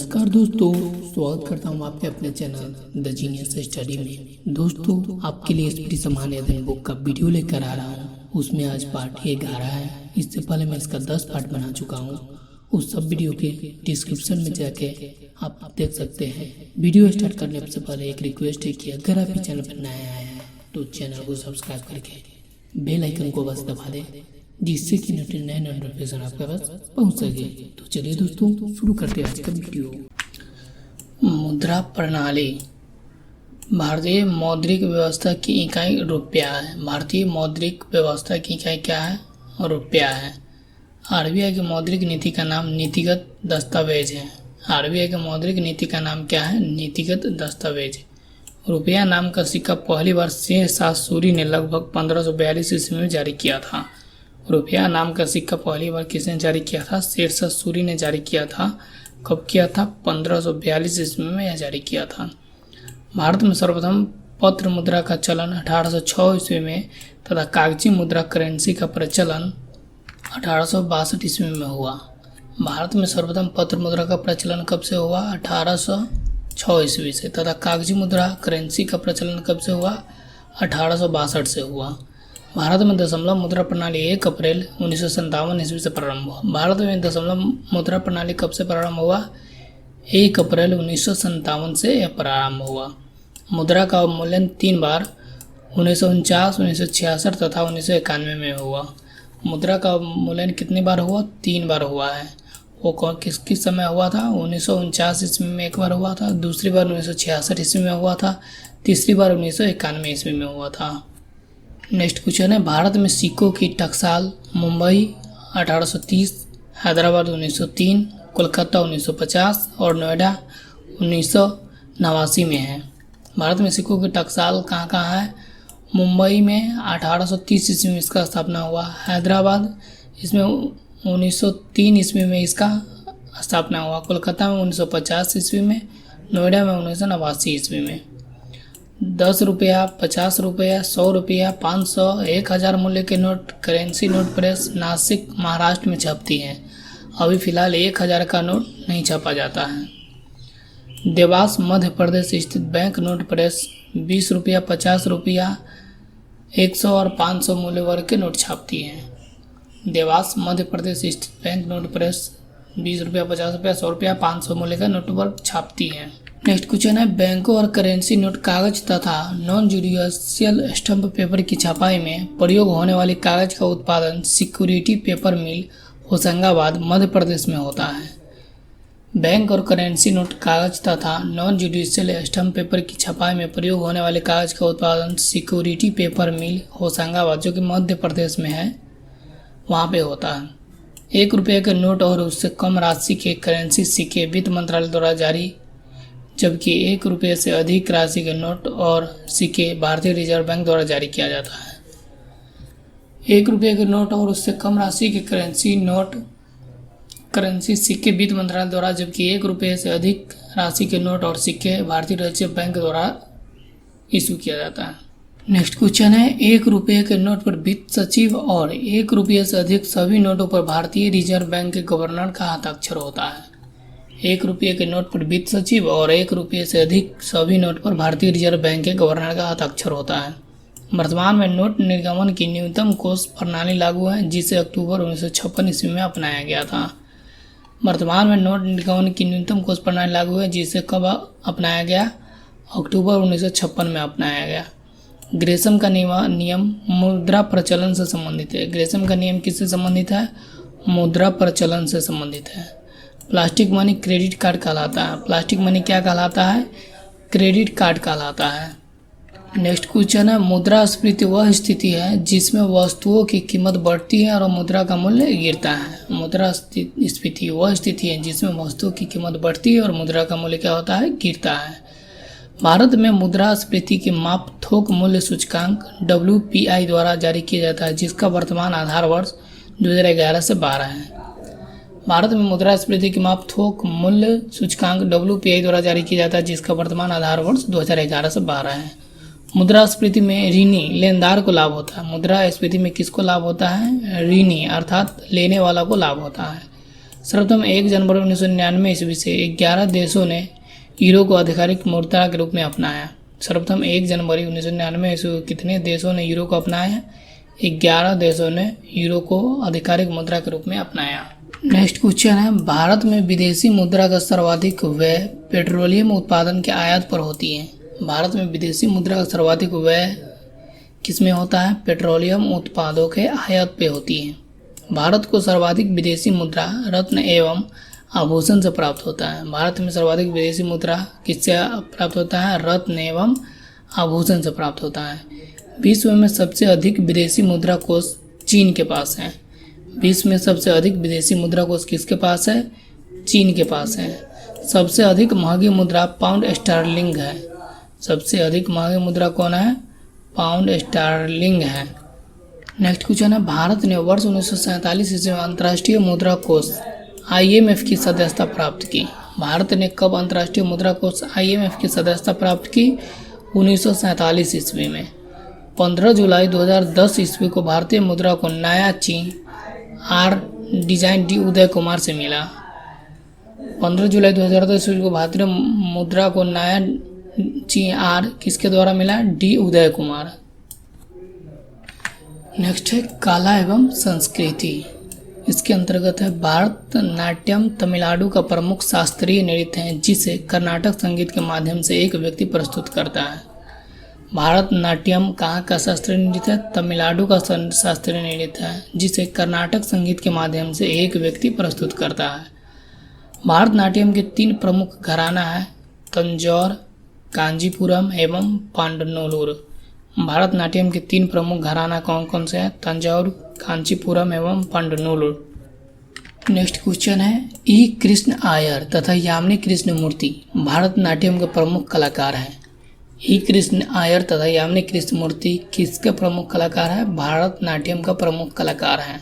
नमस्कार दोस्तों, स्वागत करता हूँ आपके अपने चैनल द जीनियस स्टडी में। दोस्तों, आपके लिए स्पीडी सामान्य अध्ययन बुक का वीडियो लेकर आ रहा हूँ। उसमें आज पार्ट 11 है। इससे पहले मैं इसका 10 पार्ट बना चुका हूँ। उस सब वीडियो के डिस्क्रिप्शन में जाके आप देख सकते हैं। वीडियो स्टार्ट करने से पहले एक रिक्वेस्ट है कि अगर आप इस चैनल पर नए आए हैं तो चैनल को सब्सक्राइब करके बेल आइकन को बस दबा दें, जिससे कि नए नोटिफिकेशन आपके पास पहुंच सके। तो चलिए दोस्तों, शुरू करते हैं आज का वीडियो। मुद्रा प्रणाली। भारतीय मौद्रिक व्यवस्था की इकाई रुपया है। भारतीय मौद्रिक व्यवस्था की इकाई क्या है? रुपया है। आरबीआई की मौद्रिक नीति का नाम नीतिगत दस्तावेज है। आरबीआई की मौद्रिक नीति का नाम क्या है? नीतिगत दस्तावेज। रुपया नाम का सिक्का पहली बार शेरशाह सूरी ने लगभग 1542 ईस्वी में जारी किया था। रुपया नाम का सिक्का पहली बार किसने जारी किया था? शेरशाह सूरी ने जारी किया था। कब किया था? 1542 ईस्वी में यह जारी किया था। भारत में सर्वप्रथम पत्र मुद्रा का चलन 1806 ईस्वी में तथा कागजी मुद्रा करेंसी का प्रचलन 1862 ईस्वी में हुआ। भारत में सर्वप्रथम पत्र मुद्रा का प्रचलन कब से हुआ? 1806 ईस्वी से तथा कागजी मुद्रा करेंसी का प्रचलन कब से हुआ? 1862 से हुआ। भारत में दशमलव मुद्रा प्रणाली 1 अप्रैल 1957 ईस्वी से प्रारंभ हुआ। भारत में दशमलव मुद्रा प्रणाली कब से प्रारंभ हुआ? 1 अप्रैल 1957 से यह प्रारंभ हुआ। मुद्रा का अवमूल्यन 3 बार 1949, 1966 तथा 1991 में हुआ। मुद्रा का अवमूल्यन कितनी बार हुआ? 3 बार हुआ है। वो किस समय हुआ था? 1949 ईस्वी में एक बार हुआ था, दूसरी बार 1966 ईस्वी में हुआ था, तीसरी बार 1991 ईस्वी में हुआ था। नेक्स्ट क्वेश्चन है, भारत में सिक्कों की टकसाल मुंबई 1830, हैदराबाद 1903, कोलकाता 1950 और नोएडा 1989 में है। भारत में सिक्कों की टकसाल कहाँ कहाँ है? मुंबई में 1830 ईस्वी में इसका स्थापना हुआ, हैदराबाद इसमें 1903 ईस्वी में इसका स्थापना हुआ, कोलकाता में 1950 ईस्वी में, नोएडा में 1989 ईस्वी में। 10 रुपया, 50 रुपया, 100 रुपया, 500, 1000 मूल्य के note currency note press Nashik Maharashtra में छपती हैं। अभी फिलहाल 1000 का नोट नहीं छपा जाता है। देवास मध्य प्रदेश स्थित बैंक नोट प्रेस 20 रुपया, 50 रुपया, 100 और 500 मूल्य वर्ग के नोट छापती है। देवास मध्य प्रदेश स्थित बैंक नोट प्रेस 20 रुपया, 50 रुपया, 100 रुपया, 500 मूल्य का नोट वर्ग छापती है। नेक्स्ट क्वेश्चन है, बैंकों और करेंसी नोट कागज तथा नॉन जुडिशियल स्टैम्प पेपर की छपाई में प्रयोग होने वाली कागज का उत्पादन सिक्योरिटी पेपर मिल होशंगाबाद मध्य प्रदेश में होता है। बैंक और करेंसी नोट कागज तथा नॉन जुडिशियल स्टैम्प पेपर की छपाई में प्रयोग होने वाले कागज का उत्पादन सिक्योरिटी पेपर मिल होशंगाबाद, जो कि मध्य प्रदेश में है, वहाँ पे होता है। 1 रुपये के नोट और उससे कम राशि के करेंसी सिक्के वित्त मंत्रालय द्वारा जारी, जबकि 1 रुपये से अधिक राशि के नोट और सिक्के भारतीय रिजर्व बैंक द्वारा जारी किया जाता है। 1 रुपये के नोट और उससे कम राशि के करेंसी सिक्के वित्त मंत्रालय द्वारा, जबकि 1 रुपये से अधिक राशि के नोट और सिक्के भारतीय रिजर्व बैंक द्वारा इशू किया जाता है। नेक्स्ट क्वेश्चन है, 1 रुपये के नोट पर वित्त सचिव और 1 रुपये से अधिक सभी नोटों पर भारतीय रिजर्व बैंक के गवर्नर का हस्ताक्षर होता है। 1 रुपये के नोट पर वित्त सचिव और 1 रुपये से अधिक सभी नोट पर भारतीय रिजर्व बैंक के गवर्नर का हस्ताक्षर होता है। वर्तमान में नोट निर्गमन की न्यूनतम कोष प्रणाली लागू है, जिसे अक्टूबर 1956 ईस्वी में अपनाया गया था। वर्तमान में नोट निर्गमन की न्यूनतम कोष प्रणाली लागू है, जिसे कब अपनाया गया? अक्टूबर 1956 में अपनाया गया। ग्रेशम का नियम मुद्रा प्रचलन से संबंधित है। ग्रेशम का नियम किससे संबंधित है? मुद्रा प्रचलन से संबंधित है। प्लास्टिक मनी क्रेडिट कार्ड कहलाता है। प्लास्टिक मनी क्या कहलाता है? क्रेडिट कार्ड कहलाता है। नेक्स्ट क्वेश्चन है, मुद्रास्फीति वह स्थिति है जिसमें वस्तुओं की कीमत बढ़ती है और मुद्रा का मूल्य गिरता है। मुद्रास्फीति वह स्थिति है जिसमें वस्तुओं की कीमत बढ़ती है और मुद्रा का मूल्य क्या होता है? गिरता है। भारत में मुद्रास्फीति के माप थोक मूल्य सूचकांक WPI द्वारा जारी किया जाता है, जिसका वर्तमान आधार वर्ष 2011 से 12 है। भारत में मुद्रास्फीति के माप थोक मूल्य सूचकांक WPI द्वारा जारी किया जाता है, जिसका वर्तमान आधार वर्ष 2011 से 12 है। मुद्रास्फीति में ऋणी लेनदार को लाभ होता है। मुद्रास्फीति में किसको लाभ होता है? ऋणी अर्थात लेने वाला को लाभ होता है। सर्वप्रथम 1 जनवरी 1999 ईस्वी से 11 देशों ने यूरो को आधिकारिक मुद्रा के रूप में अपनाया। सर्वप्रथम 1 जनवरी 1999 ईस्वी को कितने देशों ने यूरो को अपनाया? 11 देशों ने यूरो को आधिकारिक मुद्रा के रूप में अपनाया। नेक्स्ट क्वेश्चन है, भारत में विदेशी मुद्रा का सर्वाधिक व्यय पेट्रोलियम उत्पादन के आयात पर होती है। भारत में विदेशी मुद्रा का सर्वाधिक व्यय किसमें होता है? पेट्रोलियम उत्पादों के आयात पे होती है। भारत को सर्वाधिक विदेशी मुद्रा रत्न एवं आभूषण से प्राप्त होता है। भारत में सर्वाधिक विदेशी मुद्रा किससे प्राप्त होता है? रत्न एवं आभूषण से प्राप्त होता है। विश्व में सबसे अधिक विदेशी मुद्रा कोष चीन के पास है। विश्व में सबसे अधिक विदेशी मुद्रा कोष किसके पास है? चीन के पास है। सबसे अधिक महंगी मुद्रा पाउंड स्टर्लिंग है। सबसे अधिक महंगी मुद्रा कौन है? पाउंड स्टर्लिंग है। नेक्स्ट क्वेश्चन है, भारत ने वर्ष 1947 ईस्वी में अंतर्राष्ट्रीय मुद्रा कोष IMF की सदस्यता प्राप्त की। भारत ने कब अंतर्राष्ट्रीय मुद्रा कोष IMF की सदस्यता प्राप्त की? 1947 ईस्वी में। 15 जुलाई 2010 ईस्वी को भारतीय मुद्रा को नया चीन are design D Uday Kumar से मिला। 15 जुलाई 2010 ईस्वी को भारतीय मुद्रा को नया चीन आर किसके द्वारा मिला? डी उदय कुमार। नेक्स्ट है कला एवं संस्कृति। इसके अंतर्गत है भारतनाट्यम तमिलनाडु का प्रमुख शास्त्रीय नृत्य है जिसे कर्नाटक संगीत के माध्यम से एक व्यक्ति प्रस्तुत करता है। भारतनाट्यम कहाँ का शास्त्रीय नृत्य है? तमिलनाडु का शास्त्रीय नृत्य है जिसे कर्नाटक संगीत के माध्यम से एक व्यक्ति प्रस्तुत करता है। भारतनाट्यम के 3 प्रमुख घराना है, तंजौर, कांजीपुरम एवं पांडनोलूर। भारतनाट्यम के 3 प्रमुख घराना कौन कौन से हैं? तंजौर, कांचीपुरम एवं पांडनोलूर। नेक्स्ट क्वेश्चन है, ई कृष्ण आयर तथा यामिनी कृष्णमूर्ति भारतनाट्यम के प्रमुख कलाकार हैं। ई कृष्ण आयर तथा यामिनी कृष्णमूर्ति किसके प्रमुख कलाकार हैं? भारतनाट्यम का प्रमुख कलाकार हैं।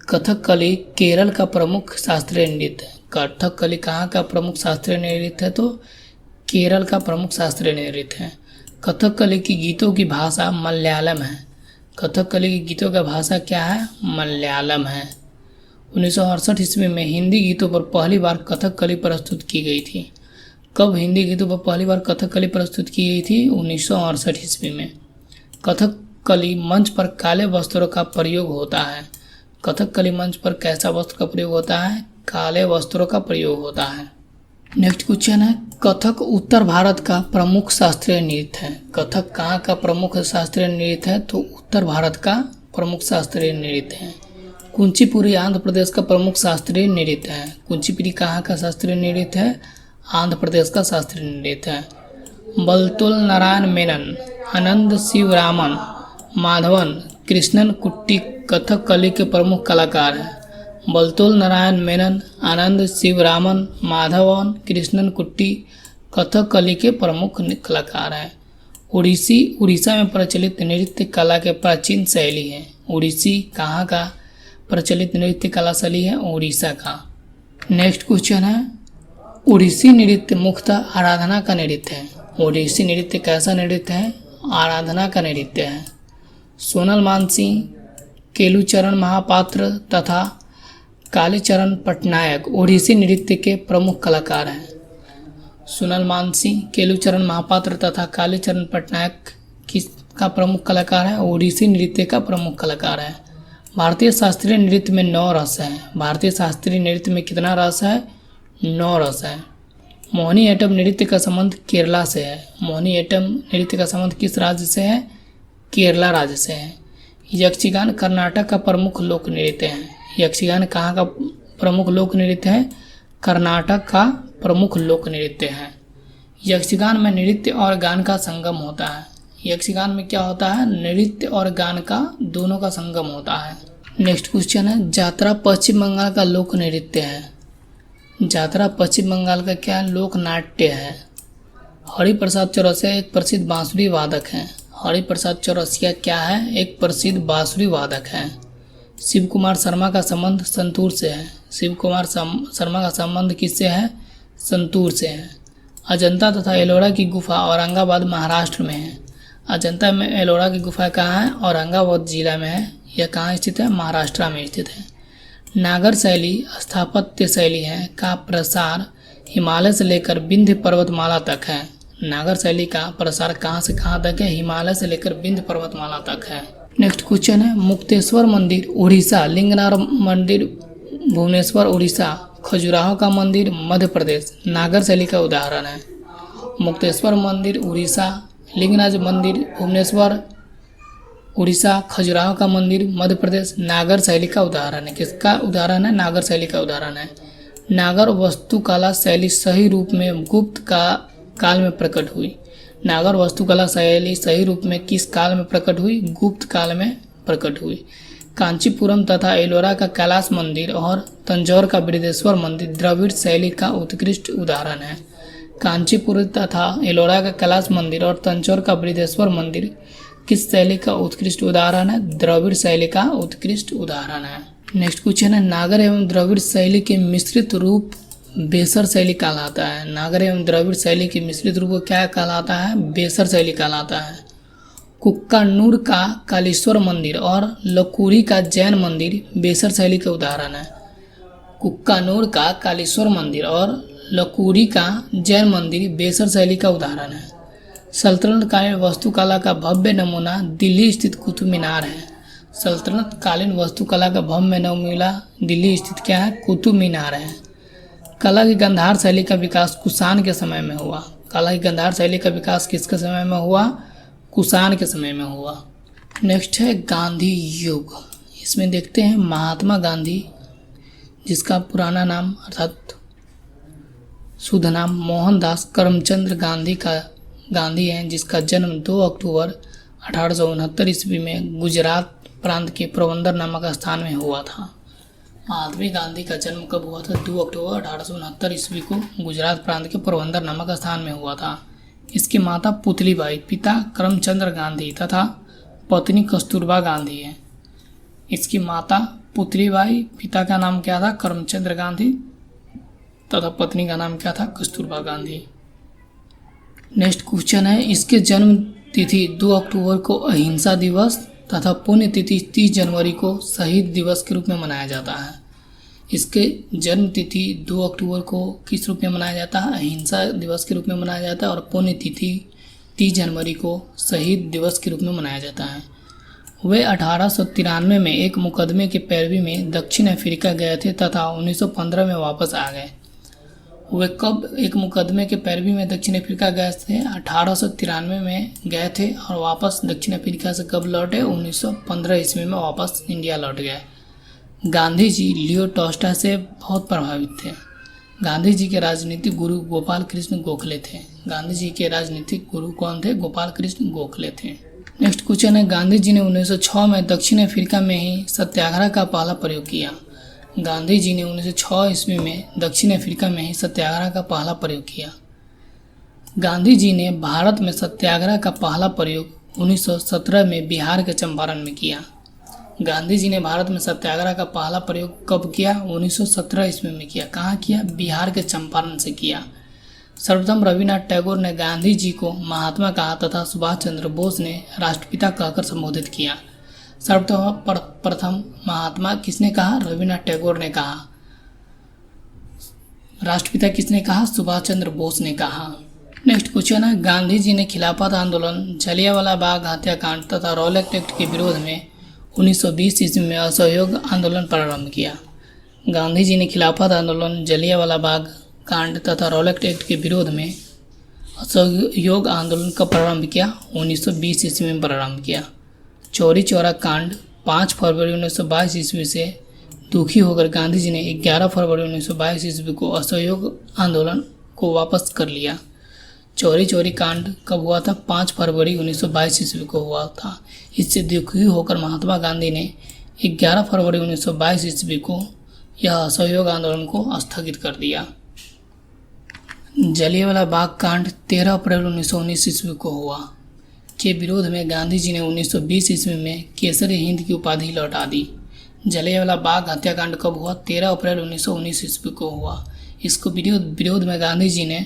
कथकली केरल का प्रमुख शास्त्रीय नृत्य है। कथकली कहाँ का प्रमुख शास्त्रीय नृत्य है? तो केरल का प्रमुख शास्त्रीय नृत्य है। कथकली की गीतों की भाषा मलयालम है। कथकली की गीतों का भाषा क्या है? मलयालम है। 1968 ईस्वी में हिंदी गीतों पर पहली बार कथकली प्रस्तुत की गई थी। कब हिंदी गीतों पर पहली बार कथकली प्रस्तुत की गई थी? 1968 ईस्वी में। कथकली मंच पर काले वस्त्रों का प्रयोग होता है। कथकली मंच पर कैसा वस्त्र का प्रयोग होता है? काले वस्त्रों का प्रयोग होता है। नेक्स्ट क्वेश्चन है, कथक उत्तर भारत का प्रमुख शास्त्रीय नृत्य है। कथक कहाँ का प्रमुख शास्त्रीय नृत्य है? तो उत्तर भारत का प्रमुख शास्त्रीय नृत्य है। कुचिपुड़ी आंध्र प्रदेश का प्रमुख शास्त्रीय नृत्य है। कुचिपुड़ी कहाँ का शास्त्रीय नृत्य है? आंध्र प्रदेश का शास्त्रीय नृत्य है। बलतोल नारायण मेनन, आनंद शिवरामन, माधवन, कृष्णन कुट्टी कथकली के प्रमुख कलाकार हैं। बलतोल नारायण मेनन, आनंद शिवरामन, माधवन, कृष्णन कुट्टी कथकली के प्रमुख कलाकार हैं। उड़ीसा में प्रचलित नृत्य कला के प्राचीन शैली है। उड़ीसी कहाँ का प्रचलित नृत्य कला शैली है? उड़ीसा का। नेक्स्ट क्वेश्चन है, उड़ीसी नृत्य मुख्यतः आराधना का नृत्य है। उड़ीसी नृत्य कैसा नृत्य है? आराधना का नृत्य है। सोनल मानसिंह, केलुचरण महापात्र तथा कालीचरण पटनायक ओडिसी नृत्य के प्रमुख कलाकार हैं। सोनल मानसिंह, केलुचरण महापात्र तथा कालीचरण पटनायक किसका प्रमुख कलाकार है? ओडिसी नृत्य का प्रमुख कलाकार है। भारतीय शास्त्रीय नृत्य में 9 रस हैं। भारतीय शास्त्रीय नृत्य में कितना रस है? 9 रस है। मोहिनी एटम नृत्य का संबंध केरला से है। मोहिनी एटम नृत्य का संबंध किस राज्य से है? केरला राज्य से है। यक्षगान कर्नाटक का प्रमुख लोक नृत्य है। यक्षगान कहाँ का प्रमुख लोक नृत्य है? कर्नाटक का प्रमुख लोक नृत्य है। यक्षगान में नृत्य और गान का संगम होता है। यक्षगान में क्या होता है? नृत्य और गान का दोनों का संगम होता है। नेक्स्ट क्वेश्चन है, जात्रा पश्चिम बंगाल का लोक नृत्य है। जात्रा पश्चिम बंगाल का क्या लोक नाट्य है। हरिप्रसाद चौरसिया एक प्रसिद्ध बांसुरी वादक हैं। हरिप्रसाद चौरसिया क्या है? एक प्रसिद्ध बांसुरी वादक हैं। शिव कुमार शर्मा का संबंध संतूर से है। शिव कुमार शर्मा का संबंध किससे है? संतूर से है। अजंता तथा एलोरा की गुफा औरंगाबाद महाराष्ट्र में है। अजंता में एलोरा की गुफा कहाँ है? औरंगाबाद जिला में है। यह कहाँ स्थित है? महाराष्ट्र में स्थित है। नागर शैली स्थापत्य शैली है का प्रसार हिमालय से लेकर विंध्य पर्वतमाला तक है। नागर शैली का प्रसार कहाँ से कहाँ तक है? हिमालय से लेकर विंध्य पर्वतमाला तक है। नेक्स्ट क्वेश्चन है मुक्तेश्वर मंदिर उड़ीसा, लिंगराज मंदिर भुवनेश्वर उड़ीसा, खजुराहो का मंदिर मध्य प्रदेश नागर शैली का उदाहरण है। मुक्तेश्वर मंदिर उड़ीसा, लिंगराज मंदिर भुवनेश्वर उड़ीसा, खजुराहो का मंदिर मध्य प्रदेश नागर शैली का उदाहरण है। किसका उदाहरण है? नागर शैली का उदाहरण है। नागर वास्तुकला शैली सही रूप में गुप्त काल में प्रकट हुई। नागर वास्तुकला शैली सही रूप में किस काल में प्रकट हुई? गुप्त काल में प्रकट हुई। कांचीपुरम तथा एलोरा का कैलाश मंदिर और तंजौर का बृहदेश्वर मंदिर द्रविड़ शैली का उत्कृष्ट उदाहरण है। कांचीपुरम तथा एलोरा का कैलाश मंदिर और तंजौर का बृहदेश्वर मंदिर किस शैली का उत्कृष्ट उदाहरण है? द्रविड़ शैली का उत्कृष्ट उदाहरण है। नेक्स्ट क्वेश्चन है नागर एवं द्रविड़ शैली के मिश्रित रूप बेसर शैली कहलाता है। नागर एवं द्रविड़ शैली के मिश्रित रूप को क्या कहलाता है? बेसर शैली कहलाता है। कुक्कानूर का कालेश्वर मंदिर और लकुरी का जैन मंदिर बेसर शैली के उदाहरण है। कुक्कानूर का कालेश्वर मंदिर और लकुरी का जैन मंदिर बेसर शैली का उदाहरण है। सल्तनत कालीन वास्तुकला का भव्य नमूना दिल्ली स्थित कुतुब मीनार है। सल्तनत कालीन वास्तुकला का भव्य नमूना दिल्ली स्थित क्या है? कुतुब मीनार है। कला की गांधार शैली का विकास कुषाण के समय में हुआ। कला की गांधार शैली का विकास किसके समय में हुआ? कुषाण के समय में हुआ। नेक्स्ट है गांधी युग। इसमें देखते हैं महात्मा गांधी, जिसका पुराना नाम अर्थात शुद्ध नाम मोहनदास करमचंद गांधी है, जिसका जन्म 2 अक्टूबर 1869 ईस्वी में गुजरात प्रांत के पोरबंदर नामक स्थान में हुआ था। महात्मा गांधी का जन्म कब हुआ था? 2 अक्टूबर 1869 ईस्वी को गुजरात प्रांत के पोरबंदर नामक स्थान में हुआ था। इसकी माता पुतलीबाई, पिता करमचंद्र गांधी तथा पत्नी कस्तूरबा गांधी है। इसकी माता पुतलीबाई, पिता का नाम क्या था? करमचंद्र गांधी तथा पत्नी का नाम क्या था? कस्तूरबा गांधी। नेक्स्ट क्वेश्चन है इसके जन्म तिथि 2 अक्टूबर को अहिंसा दिवस तथा पुण्यतिथि 30 जनवरी को शहीद दिवस के रूप में मनाया जाता है। इसके जन्म तिथि 2 अक्टूबर को किस रूप में मनाया जाता है? अहिंसा दिवस के रूप में मनाया जाता है और पुण्यतिथि 30 जनवरी को शहीद दिवस के रूप में मनाया जाता है। वे 1893 में एक मुकदमे के पैरवी में दक्षिण अफ्रीका गए थे तथा 1915 में वापस आ गए। वे कब एक मुकदमे के पैरवी में दक्षिण अफ्रीका गए थे? 1893 में गए थे और वापस दक्षिण अफ्रीका से कब लौटे? 1915 ईस्वी में वापस इंडिया लौट गए। गांधी जी लियो टॉल्स्टॉय से बहुत प्रभावित थे। गांधी जी के राजनीतिक गुरु गोपाल कृष्ण गोखले थे। गांधी जी के राजनीतिक गुरु कौन थे? गोपाल कृष्ण गोखले थे। नेक्स्ट क्वेश्चन है गांधी जी ने 1906 में दक्षिण अफ्रीका में ही सत्याग्रह का पहला प्रयोग किया। गांधी जी ने 1906 ईस्वी में दक्षिण अफ्रीका में ही सत्याग्रह का पहला प्रयोग किया। गांधी जी ने भारत में सत्याग्रह का पहला प्रयोग 1917 में बिहार के चंपारण में किया। गांधी जी ने भारत में सत्याग्रह का पहला प्रयोग कब किया? 1917 ईस्वी में किया। कहाँ किया? बिहार के चंपारण से किया। सर्वप्रथम रविन्द्रनाथ टैगोर ने गांधी जी को महात्मा कहा तथा सुभाष चंद्र बोस ने राष्ट्रपिता कहकर संबोधित किया। सर्वप्रथम महात्मा किसने कहा? रविन्द्रनाथ टैगोर ने कहा। राष्ट्रपिता किसने कहा? सुभाष चंद्र बोस ने कहा। नेक्स्ट क्वेश्चन है गांधी जी ने खिलाफत आंदोलन, जलियांवाला बाग हत्याकांड तथा रॉलेट एक्ट के विरोध में 1920 ईस्वी में असहयोग आंदोलन प्रारंभ किया। गांधी जी ने खिलाफत आंदोलन, जलियांवाला बाग कांड तथा रॉलेट एक्ट के विरोध में असहयोग आंदोलन का प्रारंभ किया। 1920 ईस्वी में प्रारंभ किया। चौरी चौरा कांड 5 फरवरी 1922 ईस्वी से दुखी होकर गांधी जी ने 11 फरवरी 1922 ईस्वी को असहयोग आंदोलन को वापस कर लिया। चौरी चौरी कांड कब हुआ था? 5 फरवरी 1922 ईस्वी को हुआ था। इससे दुखी होकर महात्मा गांधी ने 11 फरवरी 1922 ईस्वी को यह असहयोग आंदोलन को स्थगित कर दिया। जलियांवाला बाग कांड 13 अप्रैल 1919 ईस्वी को हुआ के विरोध में गांधी जी ने 1920 ईस्वी में केसरी हिंद की उपाधि लौटा दी। जलियांवाला बाग हत्याकांड कब हुआ? 13 अप्रैल 1919 ईस्वी को हुआ। इसको विरोध में गांधी जी ने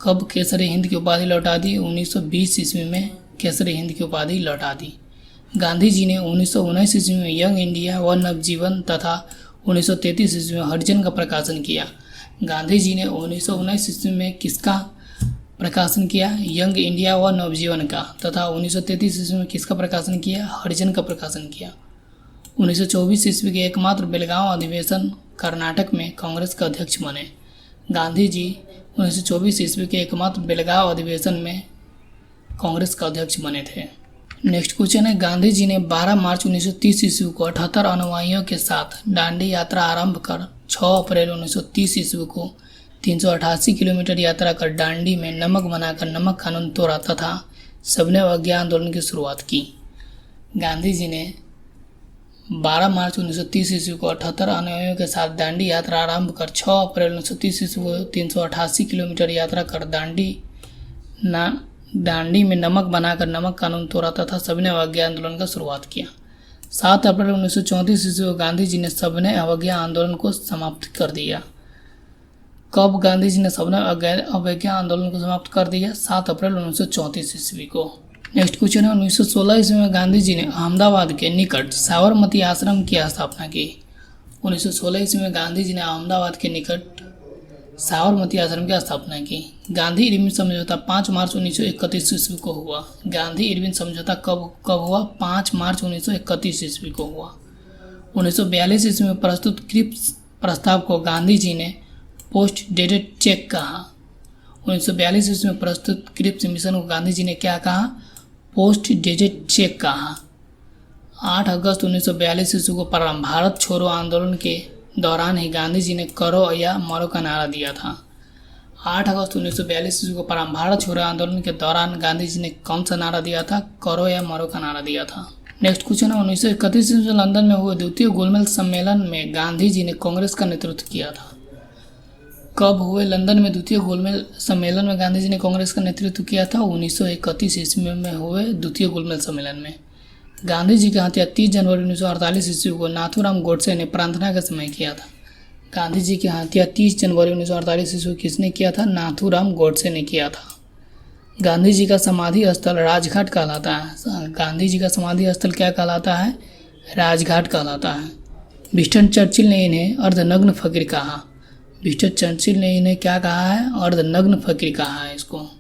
कब केसरी हिंद की उपाधि लौटा दी? 1920 ईस्वी में केसरी हिंद की उपाधि लौटा दी। गांधी जी ने 1919 ईस्वी में यंग इंडिया व नवजीवन तथा 1933 ईस्वी में हरिजन का प्रकाशन किया। गांधी जी ने 1919 ईस्वी में किसका प्रकाशन किया? यंग इंडिया व नवजीवन का। तथा 1933 ईस्वी में किसका प्रकाशन किया? हरिजन का प्रकाशन किया। 1924 ईस्वी के एकमात्र बेलगांव अधिवेशन कर्नाटक में कांग्रेस के अध्यक्ष बने। गांधी जी 1924 ईस्वी के एकमात्र बेलगांव अधिवेशन में कांग्रेस का अध्यक्ष बने थे। नेक्स्ट क्वेश्चन है, गांधी जी ने 12 मार्च 1930 ईस्वी को 78 अनुयायियों के साथ दांडी यात्रा आरंभ कर 6 अप्रैल 1930 ईस्वी को 388 किलोमीटर यात्रा कर दांडी में नमक बनाकर नमक कानून तोड़ा तथा सबने अवज्ञा आंदोलन की शुरुआत की। गांधी जी ने 12 मार्च 1930 ईस्वी को 78 अनुयायियों के साथ दांडी यात्रा आरंभ कर 6 अप्रैल 1930 ईस्वी को 388 किलोमीटर यात्रा कर दांडी में नमक बनाकर नमक कानून तोड़ा तथा सबने अवज्ञा आंदोलन का शुरुआत किया। 7 अप्रैल 1934 ईस्वी को गांधी जी ने सबने अवज्ञा आंदोलन को समाप्त कर दिया। कब गांधी जी ने सबने अवज्ञा आंदोलन को समाप्त कर दिया? 7 अप्रैल 1934 ईस्वी को। नेक्स्ट क्वेश्चन है, 1916 ईस्वी में गांधी जी ने अहमदाबाद के निकट साबरमती आश्रम की स्थापना की। 1916 ईस्वी में गांधी जी ने अहमदाबाद के निकट साबरमती आश्रम की स्थापना की। गांधी इरविन समझौता 5 मार्च 1931 ईस्वी को हुआ। गांधी इरविन समझौता कब हुआ? 5 मार्च 1931 ईस्वी को हुआ। 1942 ईस्वी में प्रस्तुत क्रिप्स प्रस्ताव को गांधी जी ने पोस्ट डेटेड चेक कहा। 1942 ईस्वी में प्रस्तुत क्रिप्स मिशन को गांधी जी ने क्या कहा? पोस्ट डेटेड चेक कहा। 8 अगस्त 1942 ईस्वी को प्रारंभ भारत छोड़ो आंदोलन के दौरान ही गांधी जी ने करो या मरो का नारा दिया था। 8 अगस्त 1942 ईस्वी को प्रारंभ भारत छोड़ो आंदोलन के दौरान गांधी जी ने कौन सा नारा दिया था? करो या मरो का नारा दिया था। नेक्स्ट क्वेश्चन है, 1931 ईस्वी में लंदन में हुए द्वितीय गोलमेज सम्मेलन में गांधी जी ने कांग्रेस का नेतृत्व किया था। कब हुए लंदन में द्वितीय गोलमेज सम्मेलन में गांधी जी ने कांग्रेस का नेतृत्व किया था? 1931 ईस्वी में हुए द्वितीय गोलमेज सम्मेलन में। गांधी जी की हत्या 30 जनवरी 1948 ईस्वी को नाथूराम गोडसे ने प्रार्थना के समय किया था। गांधी जी की हत्या 30 जनवरी 1948 ईस्वी को किसने किया था? नाथूराम गोडसे ने किया था। गांधी जी का समाधि स्थल राजघाट कहलाता है। गांधी जी का समाधि स्थल क्या कहलाता है? राजघाट कहलाता है। विंस्टन चर्चिल ने इन्हें अर्धनग्न फकीर कहा। विंस्टन चर्चिल ने इन्हें क्या कहा है? अर्धनग्न फकीर कहा है इसको।